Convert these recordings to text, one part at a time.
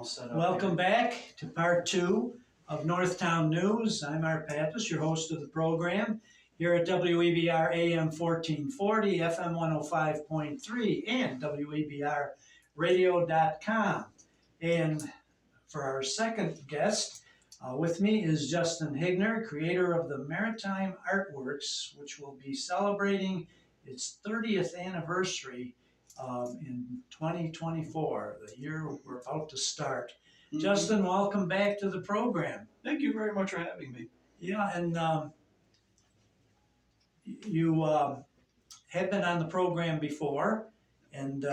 all set up. Welcome back to part two of Northtown News. I'm Art Pappas, your host of the program, here at WEBR AM 1440, FM 105.3, and WEBRradio.com. And for our second guest, with me is Justin Higner, creator of the Maritime Artworks, which will be celebrating its 30th anniversary in 2024, the year we're about to start. Mm-hmm. Justin, welcome back to the program. Thank you very much for having me. Yeah, and you have been on the program before, and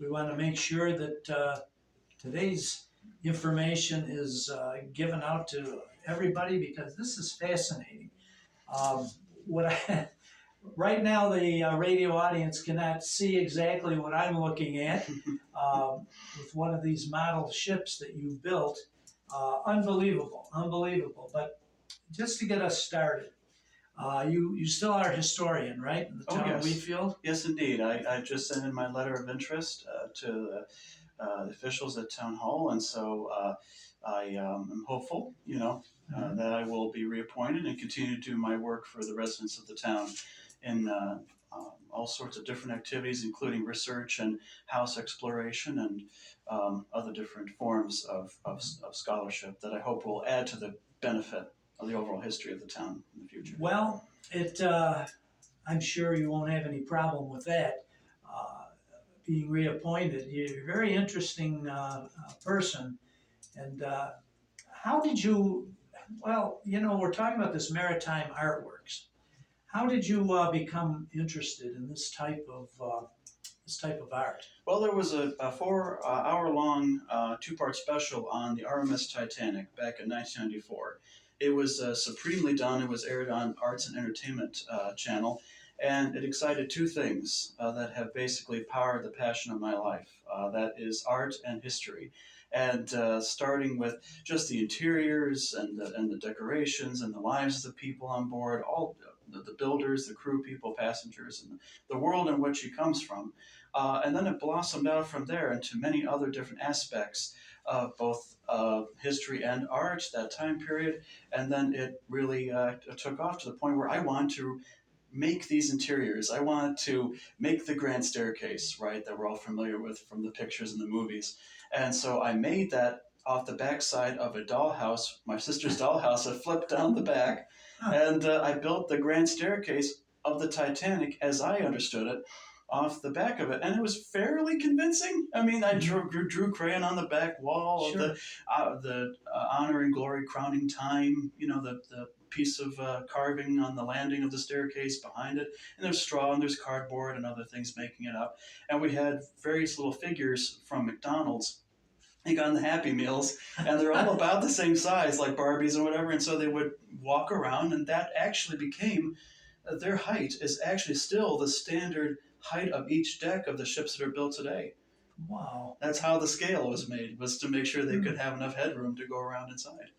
we want to make sure that today's information is given out to everybody because this is fascinating. Right now, the radio audience cannot see exactly what I'm looking at with one of these model ships that you built. Unbelievable. But just to get us started, you still are a historian, right, in the town of Wheatfield? Yes, indeed. I just sent in my letter of interest to the officials at Town Hall, and so I am hopeful, that I will be reappointed and continue to do my work for the residents of the town in all sorts of different activities, including research and house exploration and other different forms of scholarship that I hope will add to the benefit of the overall history of the town in the future. Well, I'm sure you won't have any problem with that. Being reappointed, you're a very interesting person. And how did you, we're talking about this Maritime Artworks. How did you become interested in this type of art? Well, there was a 4-hour-long two-part special on the RMS Titanic back in 1994. It was supremely done. It was aired on Arts and Entertainment Channel, and it excited two things that have basically powered the passion of my life. That is art and history. And starting with just the interiors and the decorations and the lives of the people on board, all the builders, the crew people, passengers, and the world in which he comes from. And then it blossomed out from there into many other different aspects of both history and art, that time period. And then it really took off to the point where I wanted to make these interiors. I wanted to make the grand staircase, right, that we're all familiar with from the pictures and the movies. And so I made that off the backside of a dollhouse, my sister's dollhouse. I flipped down the back, and I built the grand staircase of the Titanic as I understood it off the back of it. And it was fairly convincing. I mean, I drew crayon on the back wall of the honor and glory crowning time, the piece of carving on the landing of the staircase behind it. And there's straw and there's cardboard and other things making it up. And we had various little figures from McDonald's. They got on the Happy Meals, and they're all about the same size, like Barbies or whatever. And so they would walk around, and that actually became, their height is actually still the standard height of each deck of the ships that are built today. Wow. That's how the scale was made, was to make sure they could have enough headroom to go around inside.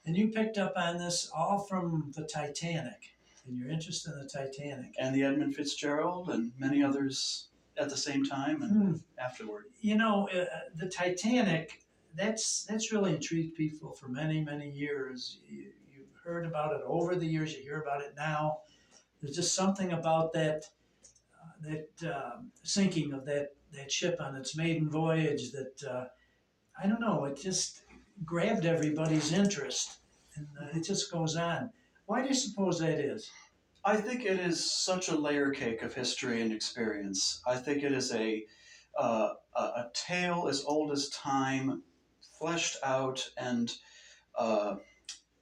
And you picked up on this all from the Titanic, and your interest in the Titanic. And the Edmund Fitzgerald and many others at the same time and afterward. The Titanic, that's really intrigued people for many, many years. You've heard about it over the years. You hear about it now. There's just something about that sinking of that ship on its maiden voyage that, I don't know, it just grabbed everybody's interest. And it just goes on. Why do you suppose that is? I think it is such a layer cake of history and experience. I think it is a tale as old as time, fleshed out and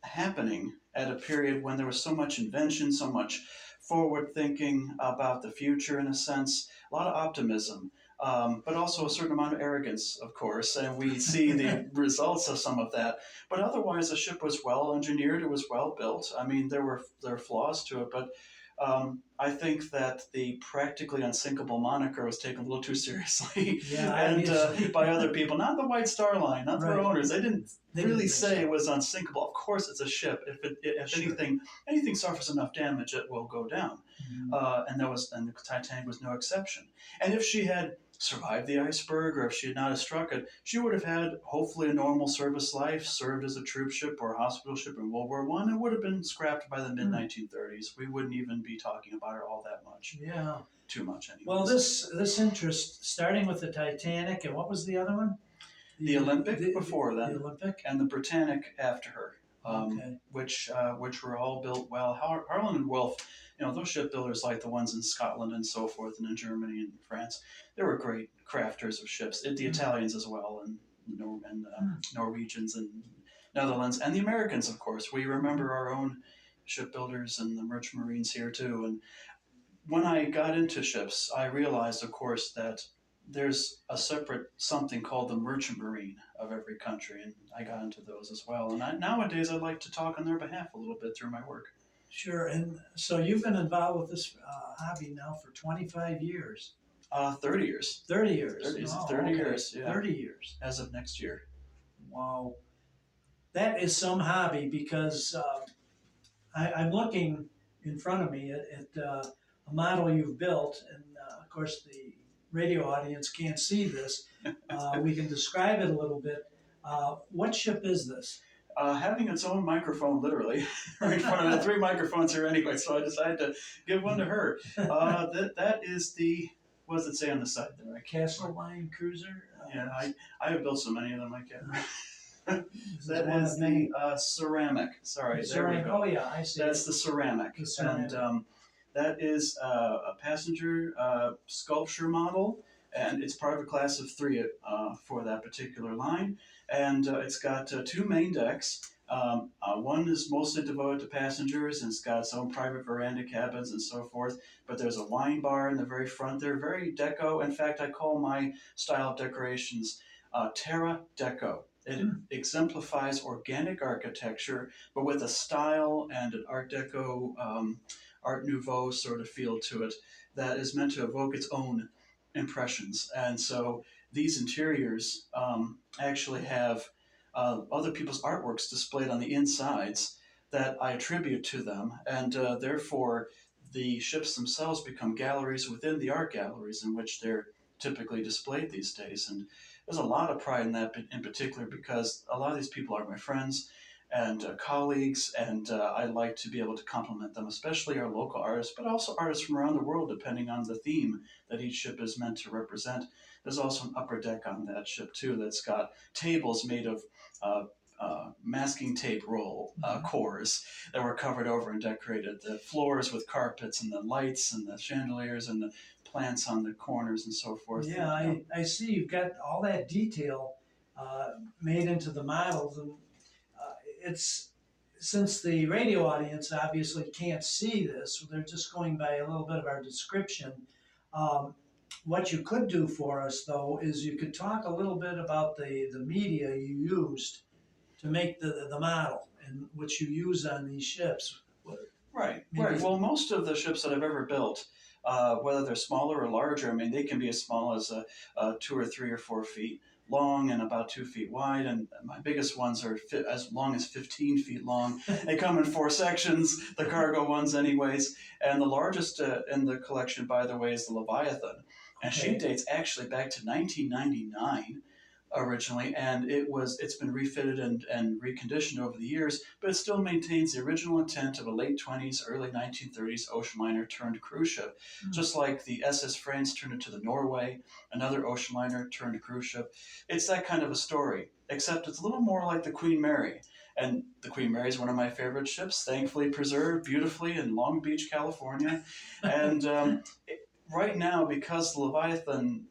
happening at a period when there was so much invention, so much forward thinking about the future in a sense, a lot of optimism, but also a certain amount of arrogance, of course, and we see the results of some of that. But otherwise, the ship was well engineered, it was well built. I mean, there were flaws to it, but I think that the practically unsinkable moniker was taken a little too seriously, and by other people, not the White Star Line, not their owners. They didn't really say it was unsinkable. Of course, it's a ship. If anything suffers enough damage, it will go down. And the Titanic was no exception. And if she had survived the iceberg, or if she had not have struck it, she would have had hopefully a normal service life, served as a troop ship or a hospital ship in World War I, and would have been scrapped by the mid 1930s. We wouldn't even be talking about her all that much. Yeah. Too much, anyways. Well, this interest, starting with the Titanic, and what was the other one? The Olympic before The then, Olympic. and the Britannic after her, Okay. which were all built well. Harland and Wolff, those shipbuilders like the ones in Scotland and so forth, and in Germany and France, they were great crafters of ships. The Italians as well, and Norwegians and Netherlands, and the Americans, of course. We remember our own shipbuilders and the merchant marines here too. And when I got into ships, I realized, of course, that there's a separate something called the merchant marine of every country, and I got into those as well. And nowadays, I'd like to talk on their behalf a little bit through my work. Sure. And so you've been involved with this hobby now for 25 years. 30 years. 30 years. 30 years, yeah. 30 years. As of next year. Wow. That is some hobby, because I'm looking in front of me at a model you've built, and of course the radio audience can't see this. We can describe it a little bit. What ship is this? Having its own microphone, literally, right in front of it. 3 microphones here anyway, so I decided to give one to her. That is the, what does it say on the side there? Castle Line cruiser? Yeah, I have built so many of them, I can't. That one is of the many. Ceramic. Sorry, Ceramic. there we go. Oh yeah, I see. That's the ceramic. The ceramic. And that is a passenger sculpture model, and it's part of a class of 3 for that particular line. And it's got 2 main decks. One is mostly devoted to passengers, and it's got its own private veranda cabins and so forth. But there's a wine bar in the very front. They're very deco. In fact, I call my style of decorations Terra Deco. It exemplifies organic architecture, but with a style and an Art Deco, Art Nouveau sort of feel to it that is meant to evoke its own impressions. And so these interiors actually have other people's artworks displayed on the insides that I attribute to them, and therefore the ships themselves become galleries within the art galleries in which they're typically displayed these days. And there's a lot of pride in that in particular, because a lot of these people are my friends and colleagues, and I like to be able to compliment them, especially our local artists, but also artists from around the world, depending on the theme that each ship is meant to represent. There's also an upper deck on that ship, too, that's got tables made of masking tape roll cores that were covered over and decorated. The floors with carpets and the lights and the chandeliers and the plants on the corners and so forth. Yeah, I see you've got all that detail made into the models, and it's, since the radio audience obviously can't see this, they're just going by a little bit of our description. What you could do for us, though, is you could talk a little bit about the media you used to make the model, and which you use on these ships. Right. Well, most of the ships that I've ever built, whether they're smaller or larger, I mean, they can be as small as 2 or 3 or 4 feet long and about 2 feet wide, and my biggest ones are as long as 15 feet long. They come in 4 sections, the cargo ones anyways, and the largest in the collection, by the way, is the Leviathan, and she dates actually back to 1999 originally, and it's been refitted and reconditioned over the years, but it still maintains the original intent of a late 20s, early 1930s ocean liner turned cruise ship. Just like the SS France turned into the Norway, another ocean liner turned cruise ship. It's that kind of a story, except it's a little more like the Queen Mary. And the Queen Mary is one of my favorite ships, thankfully preserved beautifully in Long Beach, California. And right now, because the Leviathan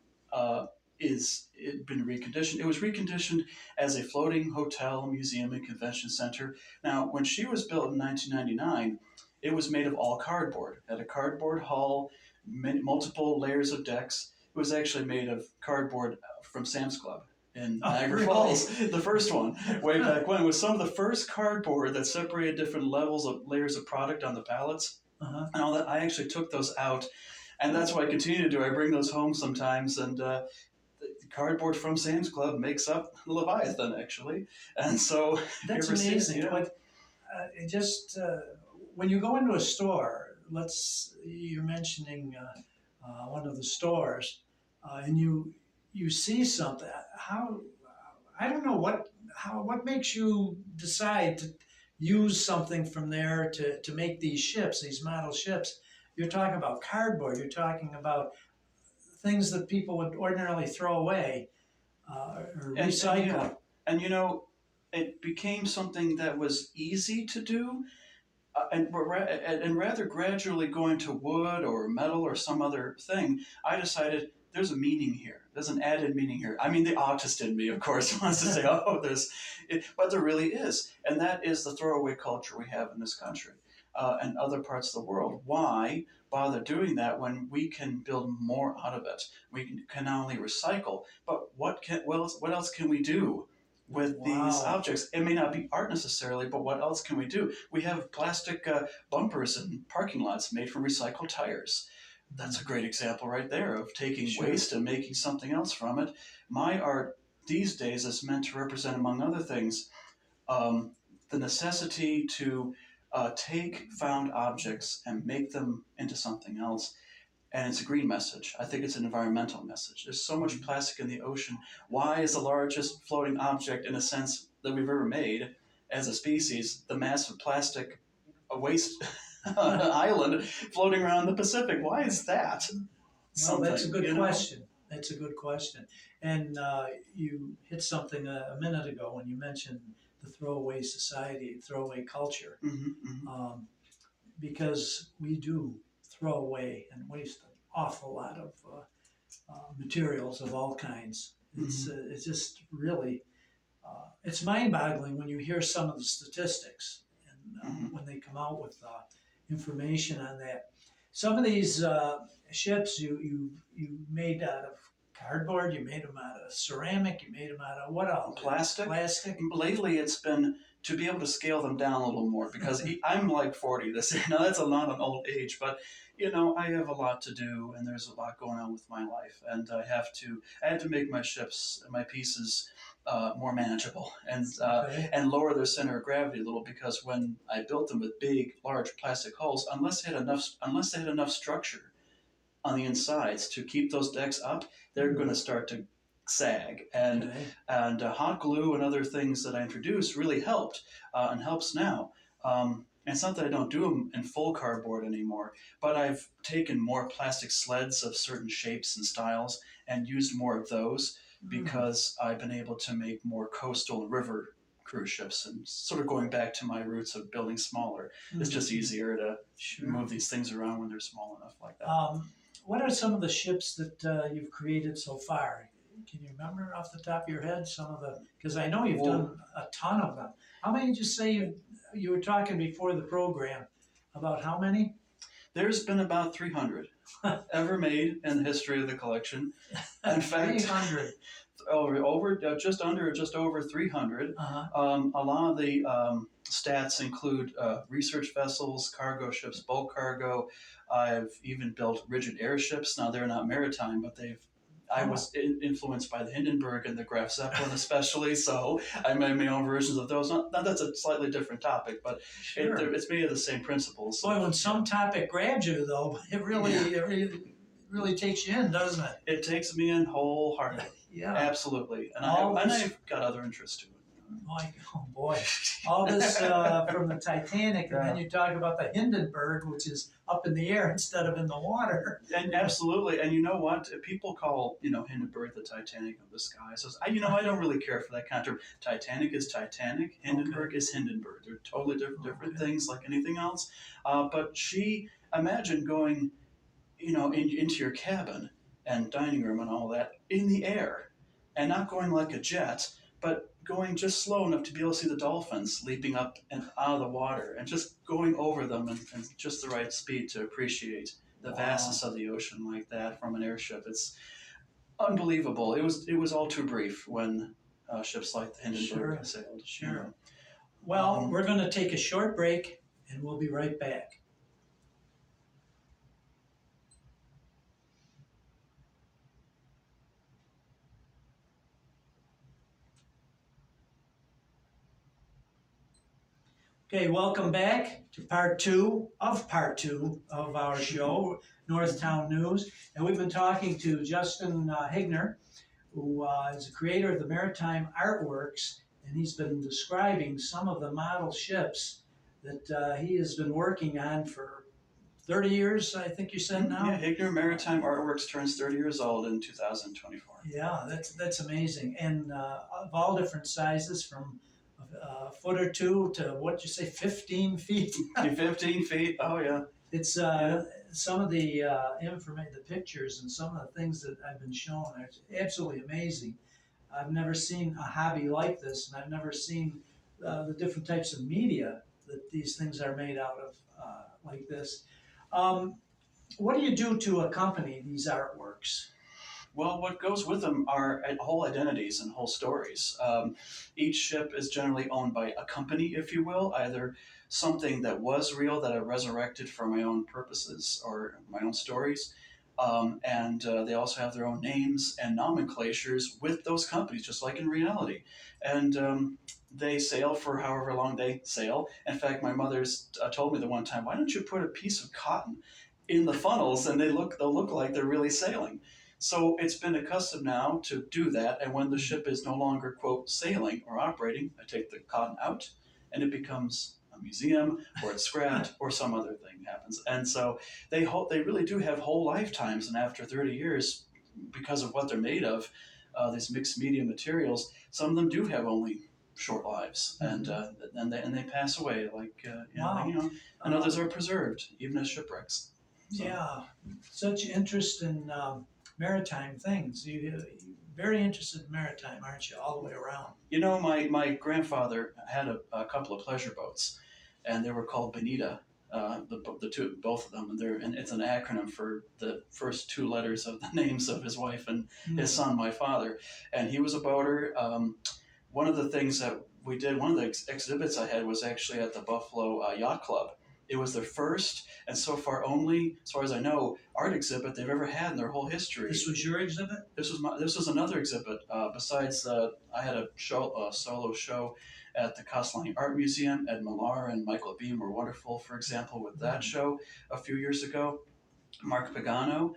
it's been reconditioned. It was reconditioned as a floating hotel, museum, and convention center. Now, when she was built in 1999, it was made of all cardboard. It had a cardboard hull, multiple layers of decks. It was actually made of cardboard from Sam's Club in Niagara Falls, the first one, way back when. It was some of the first cardboard that separated different levels of layers of product on the pallets. And all that. I actually took those out, and that's what I continue to do. I bring those home sometimes, and the cardboard from Sam's Club makes up Leviathan, actually. And so that's amazing. But when you go into a store, you're mentioning one of the stores. and you see something. How I don't know what makes you decide to use something from there to make these ships, these model ships. You're talking about cardboard. You're talking about things that people would ordinarily throw away or And yeah, recycle. and it became something that was easy to do, and rather gradually going to wood or metal or some other thing, I decided there's a meaning here. There's an added meaning here. I mean, the autist in me, of course, wants to say, "Oh, but there really is," and that is the throwaway culture we have in this country and other parts of the world. Why bother doing that when we can build more out of it? We can not only recycle, but what else can we do with these Wow. objects? It may not be art necessarily, but what else can we do? We have plastic bumpers in parking lots made from recycled tires. That's a great example right there of taking Sure. waste and making something else from it. My art these days is meant to represent, among other things, um, the necessity to take found objects and make them into something else. And it's a green message. I think it's an environmental message. There's so much plastic in the ocean. Why is the largest floating object, in a sense, that we've ever made as a species, the massive plastic waste island floating around the Pacific? Why is that Well, that's a something, good question. That's a good question. And you hit something a minute ago when you mentioned the throwaway society, throwaway culture, Hmm. um, because we do throw away and waste an awful lot of materials of all kinds. Hmm. It's just really it's mind-boggling when you hear some of the statistics and Hmm. when they come out with information on that. Some of these ships you made out of cardboard, you made them out of ceramic, you made them out of what else? Plastic. Plastic. Lately, it's been to be able to scale them down a little more because I'm like 40 this year. Now, that's not an old age, but I have a lot to do and there's a lot going on with my life. And I had to make my ships, my pieces, more manageable Okay. and lower their center of gravity a little because when I built them with big, large plastic hulls, unless they had enough structure on the insides to keep those decks up, they're going to start to sag. Okay. And hot glue and other things that I introduced really helped and helps now. And it's not that I don't do them in full cardboard anymore, but I've taken more plastic sleds of certain shapes and styles and used more of those Mm. because I've been able to make more coastal and river cruise ships and sort of going back to my roots of building smaller. It's just Mm. easier to Sure. move these things around when they're small enough like that. What are some of the ships that you've created so far? Can you remember off the top of your head some of the? Because I know you've Well, done a ton of them. How many did you say you were talking before the program about how many? there's been about 300 ever made in the history of the collection. In Three fact, hundred. just over 300. Uh-huh. A lot of the stats include research vessels, cargo ships, bulk cargo. I've even built rigid airships. Now they're not maritime, but I Oh, was influenced by the Hindenburg and the Graf Zeppelin especially, so I made my own versions of those. Not that's a slightly different topic, but sure. it's made of the same principles. Boy, when some topic grabs you, though, Yeah. it really takes you in, doesn't it? It takes me in wholeheartedly. Yeah. Absolutely. All And this I've got other interests too. Like, oh boy, all this from the Titanic, and then Yeah. you talk about the Hindenburg, which is up in the air instead of in the water. And absolutely. And you know what? People call, Hindenburg the Titanic of the sky. So I don't really care for that kind of term. Titanic is Titanic. Hindenburg is Hindenburg. They're totally different Okay. things like anything else. But imagine going, into your cabin and dining room and all that in the air and not going like a jet, but going just slow enough to be able to see the dolphins leaping up and out of the water and just going over them and just the right speed to appreciate the Wow. vastness of the ocean like that from an airship. It's unbelievable. It was all too brief when ships like the Hindenburg Sure. sailed. Sure. Well, Um, we're going to take a short break, and we'll be right back. Okay, welcome back to part two of our show, Northtown News. And we've been talking to Justin Higner, who is the creator of the Maritime Artworks, and he's been describing some of the model ships that he has been working on for 30 years, I think you said now? Yeah, Higner Maritime Artworks turns 30 years old in 2024. Yeah, that's amazing. And of all different sizes, from a foot or two to what you say, 15 feet. 15 feet, oh yeah. It's Yeah. some of the information, the pictures, and some of the things that I've been shown are absolutely amazing. I've never seen a hobby like this, and I've never seen the different types of media that these things are made out of like this. Um, what do you do to accompany these artworks? Well, what goes with them are whole identities and whole stories. Each ship is generally owned by a company, if you will, either something that was real that I resurrected for my own purposes or my own stories. And they also have their own names and nomenclatures with those companies, just like in reality. And they sail for however long they sail. In fact, my mother's told me the one time, "Why don't you put a piece of cotton in the funnels, and they'll look like they're really sailing." So it's been accustomed now to do that. And when the ship is no longer, quote, sailing or operating, I take the cotton out and it becomes a museum or it's scrapped or some other thing happens. And so they really do have whole lifetimes. And after 30 years, because of what they're made of, these mixed media materials, some of them do have only short lives, and they pass away. Wow. And others are preserved, even as shipwrecks. So. Yeah, such interest in maritime things. You're very interested in maritime, aren't you, all the way around? You know, my grandfather had a couple of pleasure boats, and they were called Bonita. Both of them, and it's an acronym for the first two letters of the names of his wife and his son, my father. And he was a boater. One of the things that we did, one of the exhibits I had was actually at the Buffalo Yacht Club. It was their first and so far only, as far as I know, art exhibit they've ever had in their whole history. This was your exhibit? This was another exhibit. Besides, I had a solo show at the Castellani Art Museum. Ed Millar and Michael Beam were wonderful, for example, with that show a few years ago. Mark Pagano,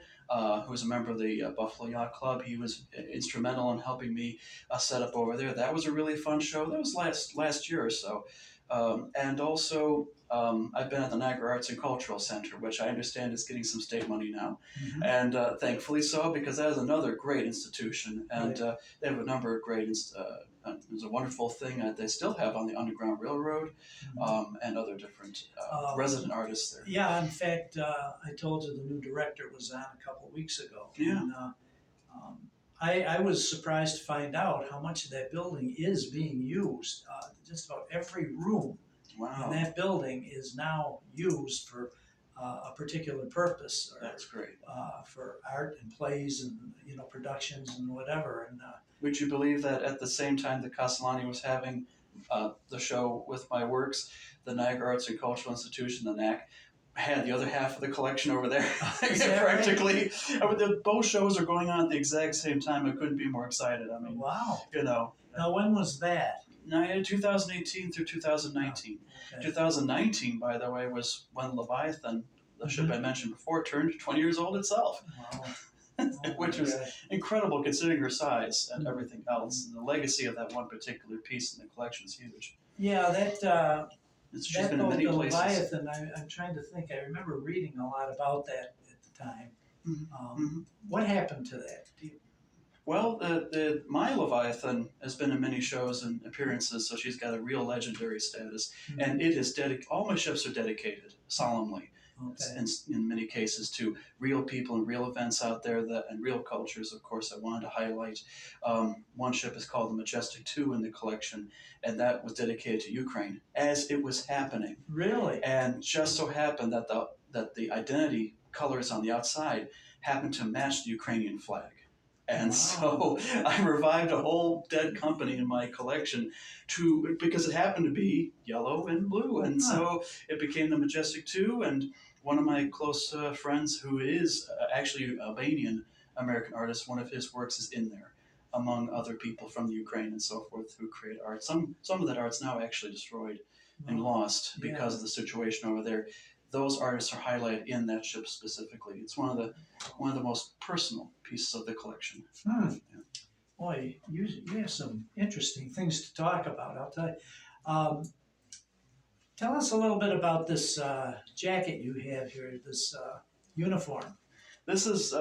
who was a member of the Buffalo Yacht Club, he was instrumental in helping me set up over there. That was a really fun show. That was last year or so. And also, I've been at the Niagara Arts and Cultural Center, which I understand is getting some state money now, and thankfully so, because that is another great institution, and they have a number of great. There's a wonderful thing that they still have on the Underground Railroad, and other different resident artists there. Yeah, in fact, I told you the new director was on a couple of weeks ago. Yeah. And, I was surprised to find out how much of that building is being used. Just about every room Wow. in that building is now used for a particular purpose. Or, That's great. for art and plays and productions and whatever. And would you believe that at the same time that Castellani was having the show with my works, the Niagara Arts and Cultural Institution, the NAC, had the other half of the collection over there. Practically. Right? Both shows are going on at the exact same time. I couldn't be more excited. I mean, wow. Now, when was that? 2018 through 2019. Oh, okay. 2019, by the way, was when Leviathan, the ship I mentioned before, turned 20 years old itself. Wow. Which was incredible considering her size and everything else. And the legacy of that one particular piece in the collection is huge. Yeah, She's been in many places. Leviathan, I'm trying to think. I remember reading a lot about that at the time. What happened to that? Well, my Leviathan has been in many shows and appearances, so she's got a real legendary status. And it is all my ships are dedicated solemnly. Okay. In many cases to real people and real events out there and real cultures, of course, I wanted to highlight. One ship is called the Majestic 2 in the collection, and that was dedicated to Ukraine as it was happening. Really? And just so happened that the identity colors on the outside happened to match the Ukrainian flag. And so I revived a whole dead company in my collection because it happened to be yellow and blue. And so it became the Majestic 2. And one of my close friends, who is actually Albanian American artist, one of his works is in there, among other people from the Ukraine and so forth who create art. Some of that art's now actually destroyed. and Wow. lost because Yeah. of the situation over there. Those artists are highlighted in that ship specifically. It's one of the most personal pieces of the collection. Hmm. Yeah. Boy, you have some interesting things to talk about, I'll tell you. Um, Tell us a little bit about this jacket you have here, this uniform. This is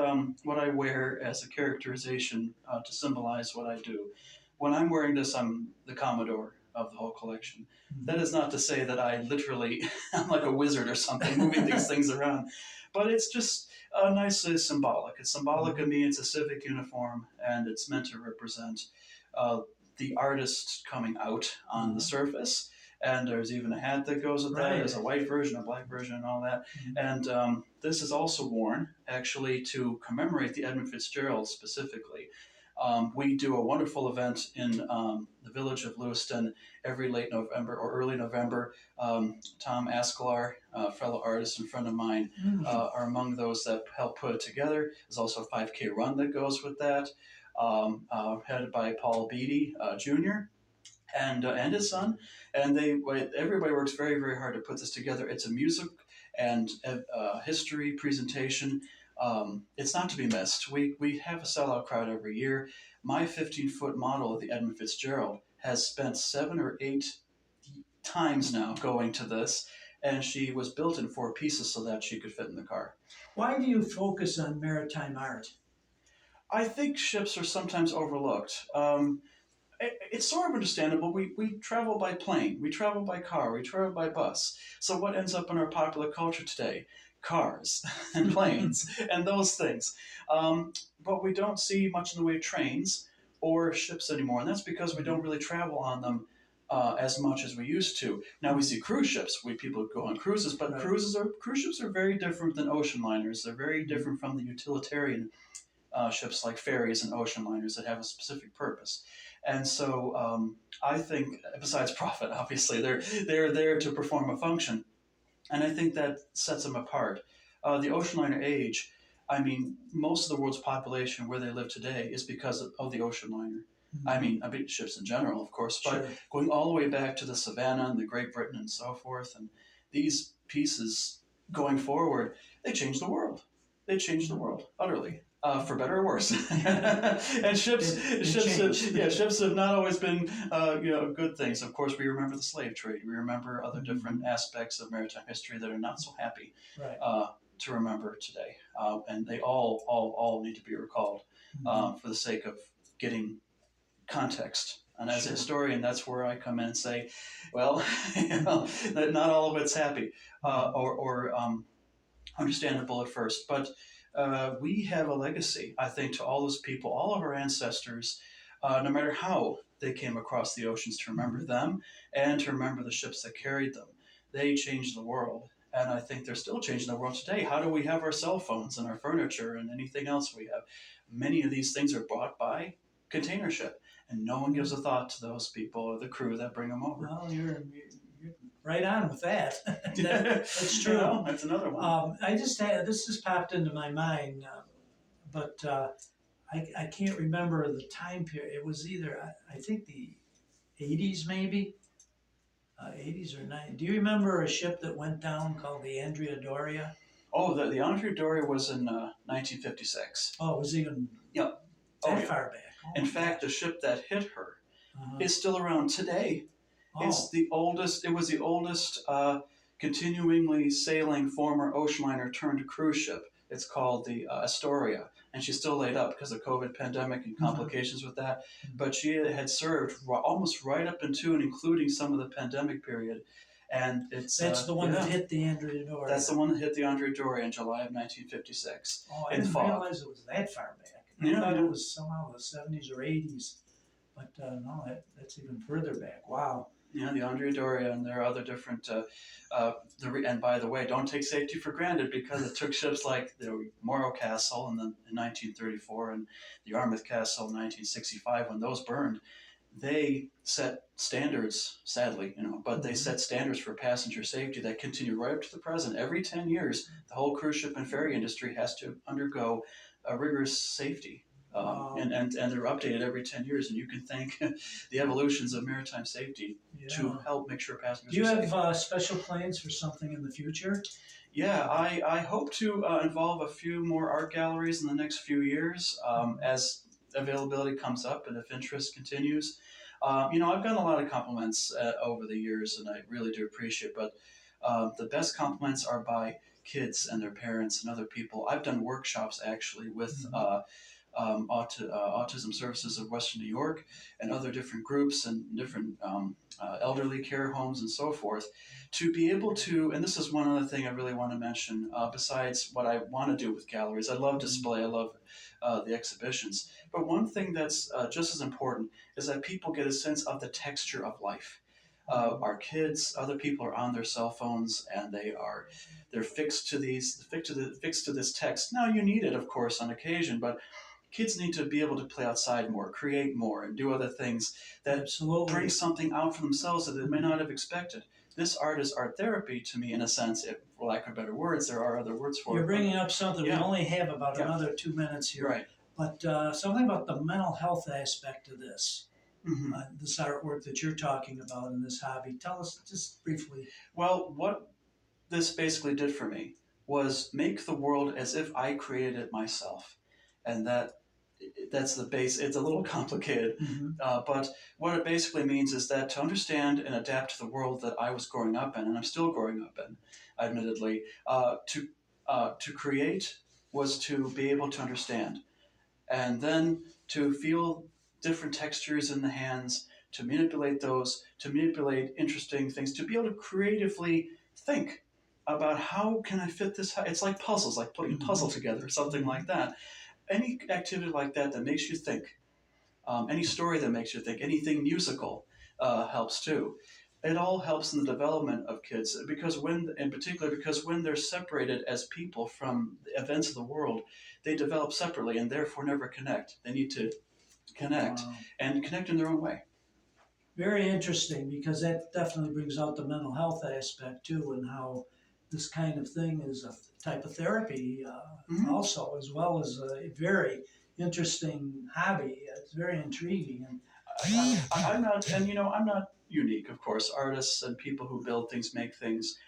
what I wear as a characterization to symbolize what I do. When I'm wearing this, I'm the Commodore of the whole collection. That Mhm. is not to say that I literally, I'm like a wizard or something, moving these things around, but it's just nicely symbolic. It's symbolic of me, it's a civic uniform, and it's meant to represent uh, the artist coming out on the Uh-huh. surface. And there's even a hat that goes with that. There's Right. a white version, a black version, and all that. Mhm. And this is also worn actually to commemorate the Edmund Fitzgerald specifically. We do a wonderful event in the village of Lewiston every late November or early November. Tom Askelaar, a fellow artist and friend of mine, Mm. are among those that help put it together. There's also a 5K run that goes with that, headed by Paul Beatty Jr. And his son, and everybody works very very hard to put this together. It's a music and history presentation. It's not to be missed. We have a sellout crowd every year. My 15-foot model of the Edmund Fitzgerald has spent 7 or 8 times now going to this, and she was built in 4 pieces so that she could fit in the car. Why do you focus on maritime art? I think ships are sometimes overlooked. It's sort of understandable. We travel by plane, we travel by car, we travel by bus. So what ends up in our popular culture today? Cars and planes and those things. But we don't see much in the way of trains or ships anymore, and that's because we don't really travel on them as much as we used to. Now we see cruise ships. People go on cruises, but Right. cruise ships are very different than ocean liners. They're very different from the utilitarian ships like ferries and ocean liners that have a specific purpose. And so I think, besides profit, obviously, they're there to perform a function, and I think that sets them apart. The ocean liner age, I mean, most of the world's population where they live today is because of the ocean liner. I mean ships in general, of course, but Sure. going all the way back to the Savannah and the Great Britain and so forth, and these pieces going forward, they changed the world. They changed the world utterly. For better or worse, and ships have not always been good things. Of course, we remember the slave trade. We remember other different aspects of maritime history that are not so happy Right. to remember today, and they all need to be recalled for the sake of getting context. And as a Sure. historian, that's where I come in and say, well, that not all of it's happy or understandable at first, but we have a legacy, I think, to all those people, all of our ancestors, no matter how they came across the oceans, to remember them and to remember the ships that carried them. They changed the world. And I think they're still changing the world today. How do we have our cell phones and our furniture and anything else we have? Many of these things are brought by container ship, and no one gives a thought to those people or the crew that bring them over. Well, you're right on with that. That's true. That's another one. I just had this just popped into my mind, but I can't remember the time period. It was either I think the 80s maybe, 80s or 90s. Do you remember a ship that went down called the Andrea Doria? Oh, the Andrea Doria was in 1956. Oh, it was even Yeah. that Yeah. far back. Oh, In my fact, the gosh. ship that hit her Uh-huh. is still around today. It's Oh, the oldest. It was the oldest continuingly sailing former ocean liner turned cruise ship. It's called the Astoria, and she's still laid up because of COVID pandemic and complications with that. But she had served almost right up into and including some of the pandemic period, and it's that's the one that hit the Andrea Doria. that's the one that hit the Andrea Doria in July of 1956 Oh, I in didn't fog. realize it was that far back. I thought it was somehow the 70s or 80s, but no, that's even further back. Wow. Yeah, the Andrea Doria, and there are other different. And by the way, don't take safety for granted because it took ships like the Morro Castle in 1934 and the Yarmouth Castle in 1965 when those burned. They set standards, sadly, but they set standards for passenger safety that continue right up to the present. Every 10 years, the whole cruise ship and ferry industry has to undergo a rigorous safety Wow. And they're updated every 10 years, and you can thank the evolutions of maritime safety to Yeah. help make sure passengers Do you are have safe. special plans for something in the future? Yeah, I hope to involve a few more art galleries in the next few years as availability comes up and if interest continues. I've gotten a lot of compliments over the years, and I really do appreciate it, but the best compliments are by kids and their parents and other people. I've done workshops actually with Mhm. Autism Services of Western New York and other different groups and different elderly care homes and so forth, to be able to, and this is one other thing I really want to mention, besides what I want to do with galleries. I love display, I love the exhibitions, but one thing that's just as important is that people get a sense of the texture of life. Our kids, other people are on their cell phones, and they're fixed to this text. Now you need it, of course, on occasion, but kids need to be able to play outside more, create more, and do other things that bring Absolutely. something out for themselves that they may not have expected. This art is art therapy to me, in a sense. If, for lack of better words, there are other words for You're it. But bringing up something. We yeah, only have about yeah, another 2 minutes here, right. but something about the mental health aspect of this. Hmm. This artwork that you're talking about in this hobby. Tell us just briefly. Well, what this basically did for me was make the world as if I created it myself, and that's the base. It's a little complicated, Mm-hmm. but what it basically means is that to understand and adapt to the world that I was growing up in, and I'm still growing up in, admittedly, to create was to be able to understand, and then to feel different textures in the hands, to manipulate those, to manipulate interesting things, to be able to creatively think about how can I fit this. It's like puzzles, like putting a puzzle together, something like that. Any activity like that that makes you think, any story that makes you think, anything musical helps too. It all helps in the development of kids because in particular, because when they're separated as people from the events of the world, they develop separately and therefore never connect. They need to connect Wow. and connect in their own way. Very interesting because that definitely brings out the mental health aspect too, and how this kind of thing is a type of therapy, Mm-hmm. also, as well as a very interesting hobby. It's very intriguing. And I'm not, and I'm not unique, of course. Artists and people who build things, make things,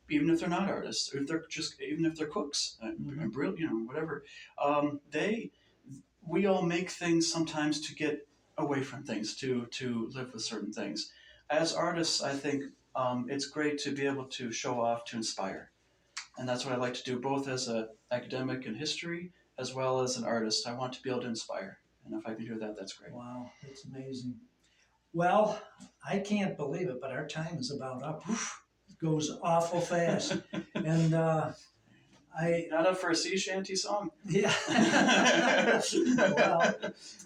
even if they're not artists, if they're just, even if they're cooks and brilliant, whatever, they we all make things sometimes to get away from things, to live with certain things. As artists, I think it's great to be able to show off, to inspire, and that's what I like to do, both as an academic in history as well as an artist. I want to be able to inspire, and if I can do that, that's great. wow, it's amazing. Well, I can't believe it, but our time is about up. It goes awful fast, and I Not up for a sea shanty song? yeah. Well,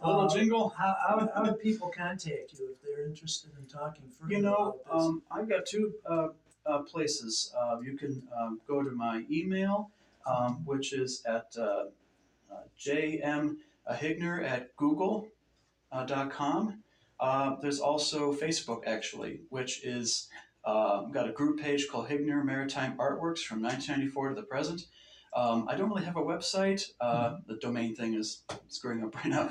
A little jingle? how do people contact you if they're interested in talking further about this? I've got two places. You can go to my email, which is at jmhigner@google.com. There's also Facebook, actually, which is got a group page called Higner Maritime Artworks from 1994 to the present. I don't really have a website. The domain thing is screwing up right now.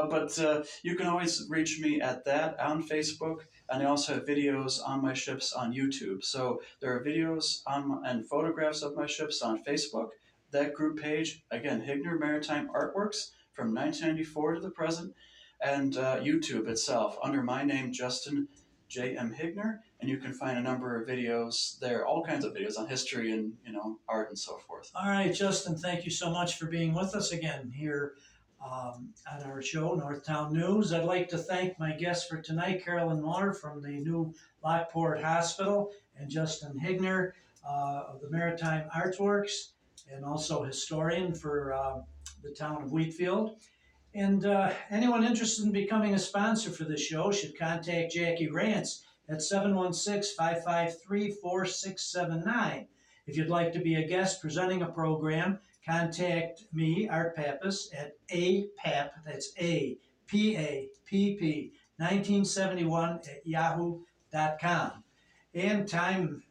But you can always reach me at that on Facebook. And I also have videos on my ships on YouTube. So there are videos and photographs of my ships on Facebook. That group page, again, Higner Maritime Artworks from 1994 to the present. And YouTube itself, under my name, Justin J.M. Higner, and you can find a number of videos there, all kinds of videos on history and art and so forth. All right, Justin, thank you so much for being with us again here on our show, Northtown News. I'd like to thank my guests for tonight, Carolyn Moore from the new Lockport Hospital, and Justin Higner of the Maritime Artworks, and also historian for the town of Wheatfield. And anyone interested in becoming a sponsor for this show should contact Jackie Rance at 716-553-4679. If you'd like to be a guest presenting a program, contact me, Art Pappas, at apap, that's A-P-A-P-P, 1971 at yahoo.com. And time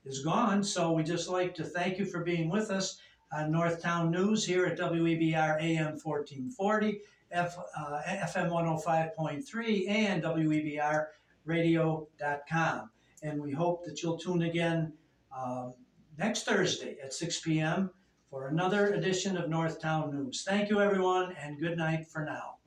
is gone, so we just like to thank you for being with us on Northtown News here at WEBR AM 1440 FM 105.3 and WEBR radio.com. And we hope that you'll tune again next Thursday at 6 p.m. for another edition of Northtown News. Thank you, everyone, and good night for now.